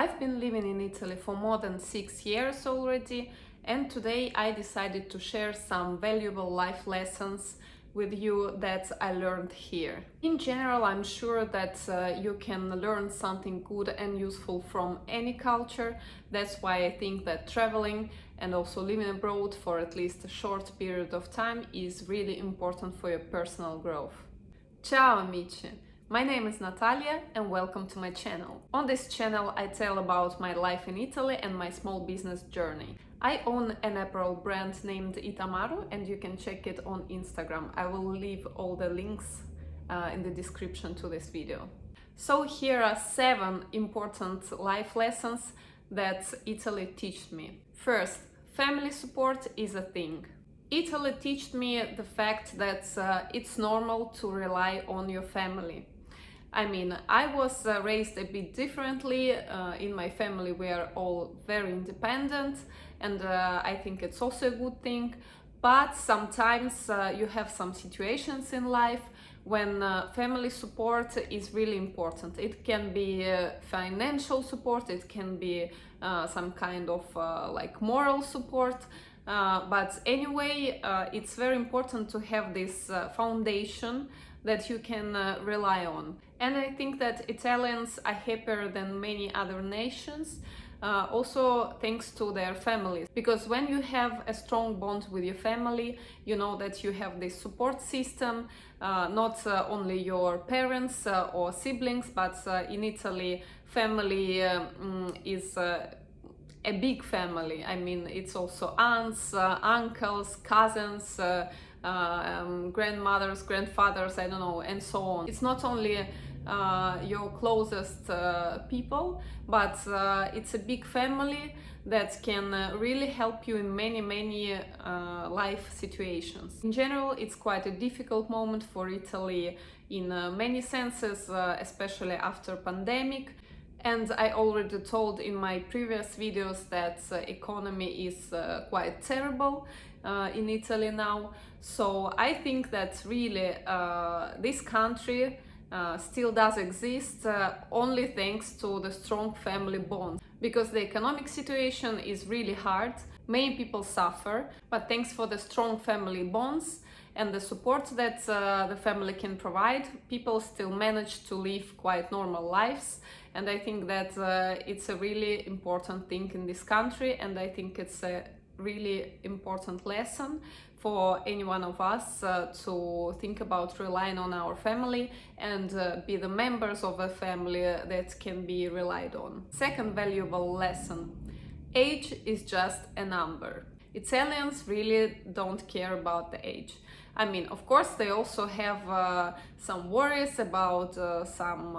I've been living in Italy for more than 6 years already, and today I decided to share some valuable life lessons with you that I learned here. In general, I'm sure that you can learn something good and useful from any culture. That's why I think that traveling and also living abroad for at least a short period of time is really important for your personal growth. Ciao, amici! My name is Natalia and welcome to my channel. On this channel I tell about my life in Italy and my small business journey. I own an apparel brand named APPAREL and you can check it on Instagram. I will leave all the links in the description to this video. So here are 7 important life lessons that Italy taught me. First, family support is a thing. Italy taught me the fact that it's normal to rely on your family. I mean, I was raised a bit differently. In my family we are all very independent, and I think it's also a good thing. But sometimes you have some situations in life when family support is really important. It can be financial support, it can be some kind of like moral support. But anyway, it's very important to have this foundation that you can rely on. And I think that Italians are happier than many other nations, also thanks to their families. Because when you have a strong bond with your family, you know that you have this support system, not only your parents or siblings, but in Italy, family is a big family. I mean, it's also aunts, uncles, cousins, grandmothers, grandfathers, I don't know, and so on. It's not only your closest people, but it's a big family that can really help you in many life situations. In general, it's quite a difficult moment for Italy in many senses, especially after pandemic. And I already told in my previous videos that economy is quite terrible in Italy now. So I think that really this country still does exist only thanks to the strong family bond. Because the economic situation is really hard, many people suffer, but thanks for the strong family bonds and the support that the family can provide, people still manage to live quite normal lives. And I think that it's a really important thing in this country, and I think it's a really important lesson for any one of us to think about relying on our family and be the members of a family that can be relied on. Second valuable lesson: age is just a number. Italians really don't care about the age. I mean, of course, they also have some worries about some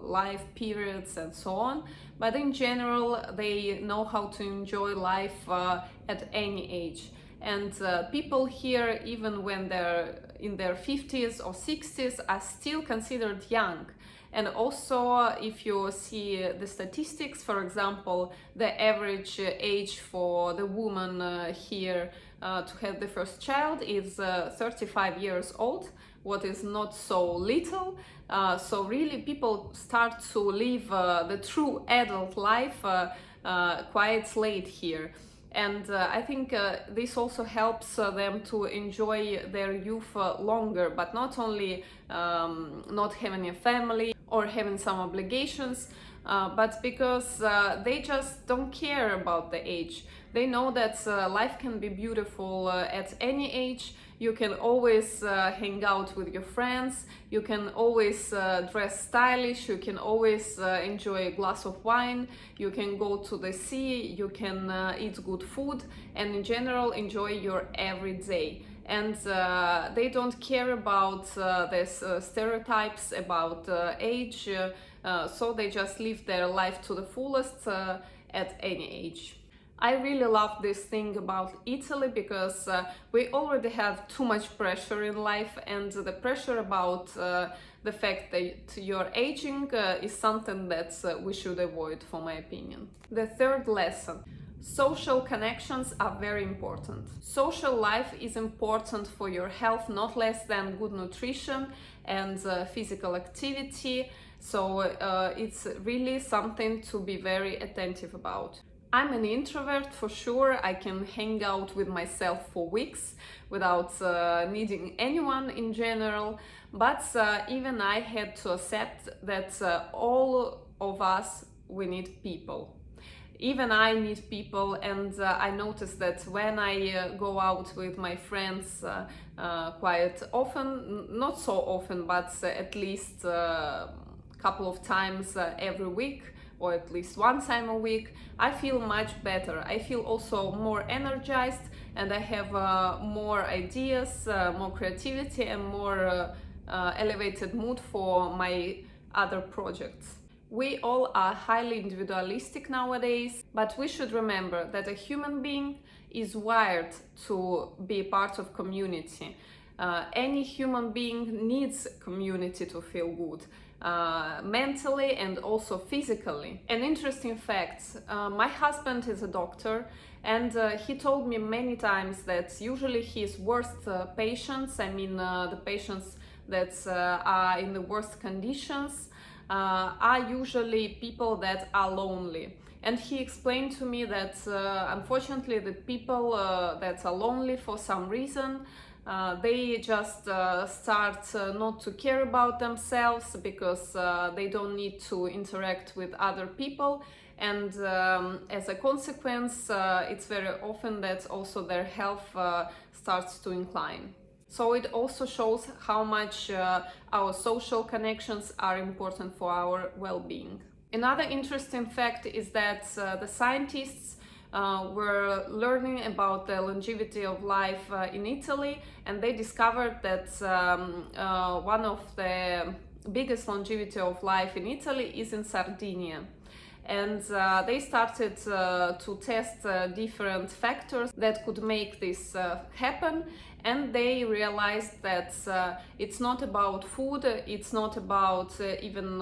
life periods and so on, but in general, they know how to enjoy life at any age. And people here, even when they're in their 50s or 60s, are still considered young. And also, if you see the statistics, for example, the average age for the woman here to have the first child is 35 years old, what is not so little. So really people start to live the true adult life quite late here. And I think this also helps them to enjoy their youth longer, but not only not having a family or having some obligations, but because they just don't care about the age. They know that life can be beautiful at any age. You can always hang out with your friends, you can always dress stylish, you can always enjoy a glass of wine, you can go to the sea, you can eat good food, and in general enjoy your everyday. And they don't care about these stereotypes about age, so they just live their life to the fullest at any age. I really love this thing about Italy because we already have too much pressure in life, and the pressure about the fact that you're aging is something that we should avoid, for my opinion. The third lesson: social connections are very important. Social life is important for your health, not less than good nutrition and physical activity. So it's really something to be very attentive about. I'm an introvert for sure. I can hang out with myself for weeks without needing anyone in general, but even I had to accept that all of us, we need people. Even I need people, and I notice that when I go out with my friends quite often, not so often, but at least a couple of times every week, or at least one time a week, I feel much better. I feel also more energized, and I have more ideas, more creativity, and more elevated mood for my other projects. We all are highly individualistic nowadays, but we should remember that a human being is wired to be part of community. Any human being needs community to feel good, mentally and also physically. An interesting fact, my husband is a doctor, and he told me many times that usually his worst patients, the patients that are in the worst conditions, are usually people that are lonely. And he explained to me that unfortunately the people that are lonely for some reason, they just start not to care about themselves because they don't need to interact with other people, and as a consequence it's very often that also their health starts to incline. So it also shows how much our social connections are important for our well-being. Another interesting fact is that the scientists were learning about the longevity of life in Italy, and they discovered that one of the biggest longevity of life in Italy is in Sardinia. And they started to test different factors that could make this happen, and they realized that it's not about food, it's not about even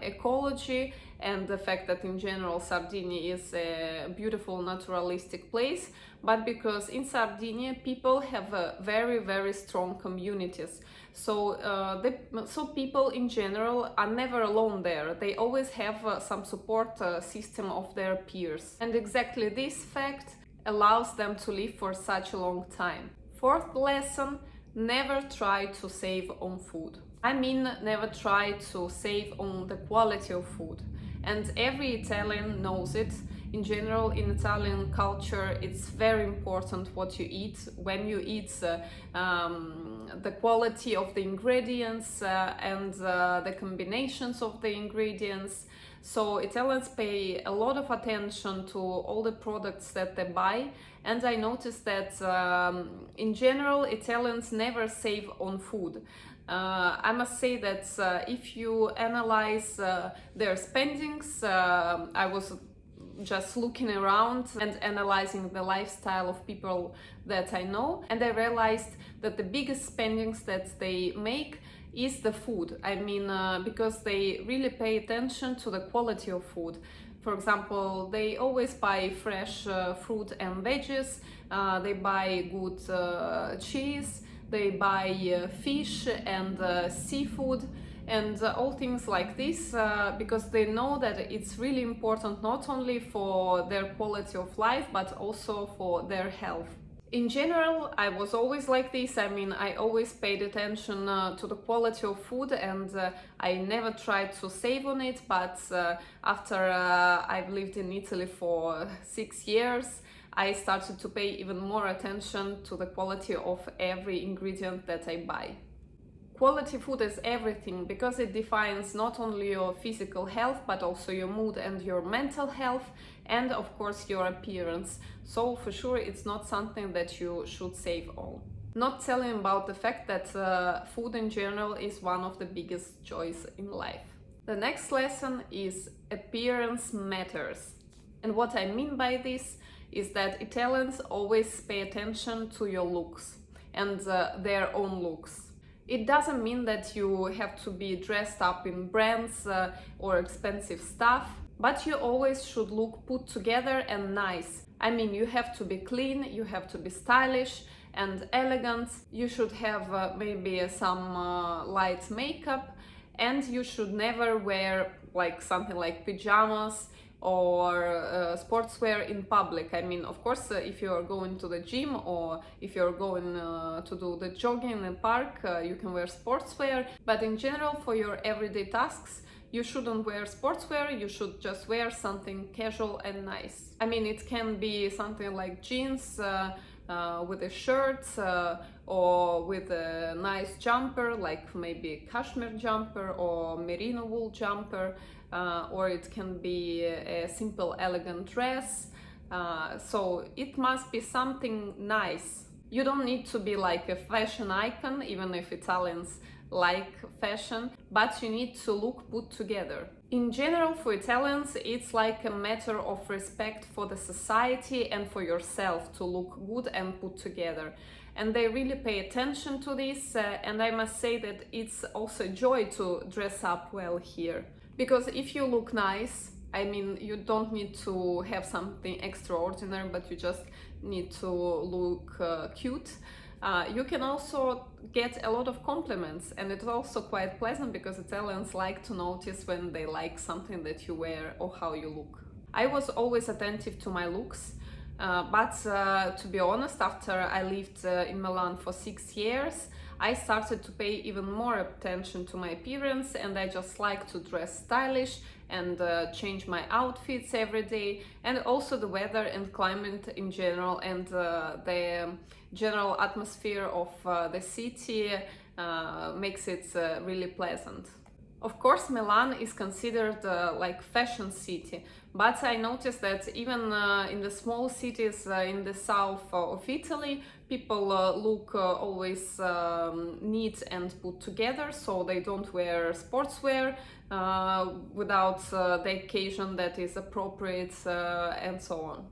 ecology and the fact that in general Sardinia is a beautiful naturalistic place, but because in Sardinia people have very strong communities. So so people in general are never alone there. They always have some support system of their peers. And exactly this fact allows them to live for such a long time. Fourth lesson, never try to save on food. Never try to save on the quality of food. And every Italian knows it. In general, in Italian culture, it's very important what you eat, when you eat, the quality of the ingredients and the combinations of the ingredients. So Italians pay a lot of attention to all the products that they buy, and I noticed that in general Italians never save on food. I must say that if you analyze their spendings, I was just looking around and analyzing the lifestyle of people that I know, and I realized that the biggest spendings that they make is the food. Because they really pay attention to the quality of food. For example, they always buy fresh fruit and veggies, they buy good cheese, they buy fish and seafood, and all things like this, because they know that it's really important not only for their quality of life but also for their health. In general, I was always like this. I always paid attention to the quality of food, and I never tried to save on it, but after I've lived in Italy for 6 years, I started to pay even more attention to the quality of every ingredient that I buy. Quality food is everything, because it defines not only your physical health but also your mood and your mental health, and of course your appearance. So for sure it's not something that you should save on. Not telling about the fact that food in general is one of the biggest joys in life. The next lesson is appearance matters. And what I mean by this is that Italians always pay attention to your looks and their own looks. It doesn't mean that you have to be dressed up in brands or expensive stuff, but you always should look put together and nice. You have to be clean, you have to be stylish and elegant. You should have maybe some light makeup, and you should never wear like something like pajamas or sportswear in public. I mean, of course, if you are going to the gym or if you're going to do the jogging in the park, you can wear sportswear, but in general, for your everyday tasks, you shouldn't wear sportswear, you should just wear something casual and nice. I mean, it can be something like jeans with a shirt or with a nice jumper, like maybe a cashmere jumper or merino wool jumper, or it can be a simple elegant dress. So it must be something nice. You don't need to be like a fashion icon, even if Italians like fashion, but you need to look put together. In general, for Italians, it's like a matter of respect for the society and for yourself to look good and put together. And they really pay attention to this, and I must say that it's also a joy to dress up well here. Because if you look nice, I mean, you don't need to have something extraordinary, but you just need to look cute. You can also get a lot of compliments, and it's also quite pleasant because Italians like to notice when they like something that you wear or how you look. I was always attentive to my looks, but to be honest, after I lived in Milan for 6 years, I started to pay even more attention to my appearance, and I just like to dress stylish and change my outfits every day, and also the weather and climate in general, and the general atmosphere of the city makes it really pleasant. Of course, Milan is considered like fashion city, but I noticed that even in the small cities in the south of Italy, people look always neat and put together, so they don't wear sportswear without the occasion that is appropriate and so on.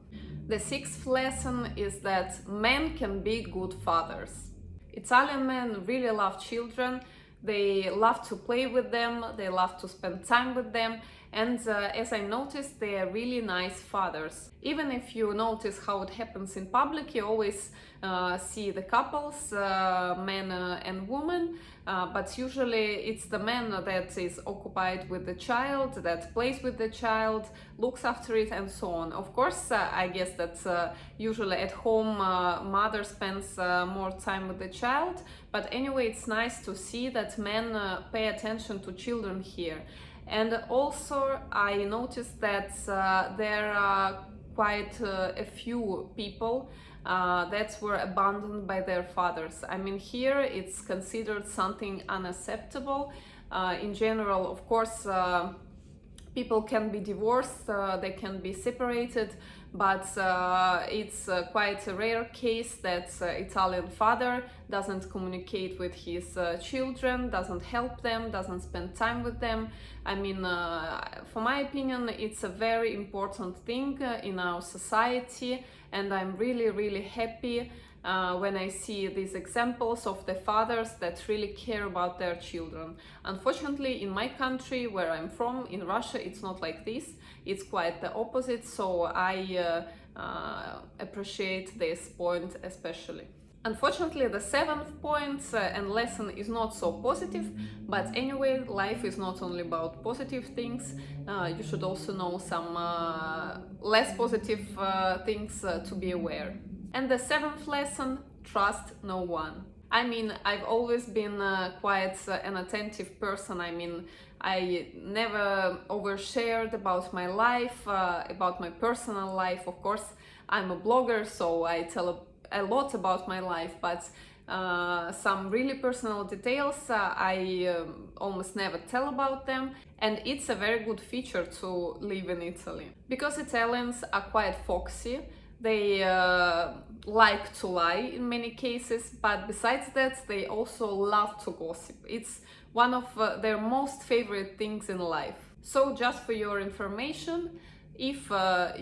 The sixth lesson is that men can be good fathers. Italian men really love children. They love to play with them, they love to spend time with them, and as I noticed, they are really nice fathers. Even if you notice how it happens in public, you always see the couples, man and woman, but usually it's the man that is occupied with the child, that plays with the child, looks after it, and so on. Of course, I guess that usually at home mother spends more time with the child, but anyway, it's nice to see that men pay attention to children here. And also I noticed that there are quite a few people that were abandoned by their fathers. I mean, here it's considered something unacceptable. In general, of course, people can be divorced, they can be separated, but it's quite a rare case that Italian father doesn't communicate with his children, doesn't help them, doesn't spend time with them. I mean, for my opinion, it's a very important thing in our society, and I'm really happy when I see these examples of the fathers that really care about their children. Unfortunately, in my country, where I'm from, in Russia, it's not like this. It's quite the opposite, so I appreciate this point especially. Unfortunately, the seventh point and lesson is not so positive, but anyway, life is not only about positive things. You should also know some less positive things to be aware. And the seventh lesson, trust no one. I mean, I've always been quite an attentive person. I mean, I never overshared about my life, about my personal life. Of course, I'm a blogger, so I tell a lot about my life, but some really personal details I almost never tell about them, and it's a very good feature to live in Italy. Because Italians are quite foxy, they like to lie in many cases, but besides that, they also love to gossip. It's one of their most favorite things in life. So just for your information, if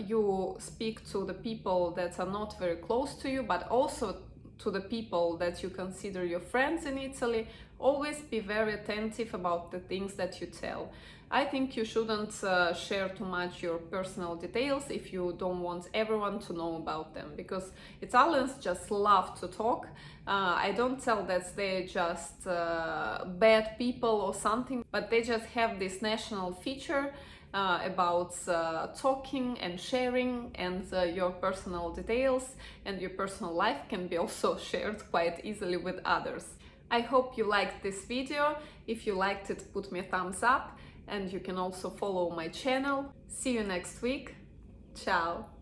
you speak to the people that are not very close to you, but also to the people that you consider your friends in Italy, always be very attentive about the things that you tell. I think you shouldn't share too much your personal details if you don't want everyone to know about them, because Italians just love to talk. I don't tell that they're just bad people or something, but they just have this national feature about talking and sharing, and your personal details and your personal life can be also shared quite easily with others. I hope you liked this video. If you liked it, put me a thumbs up, and you can also follow my channel. See you next week. Ciao!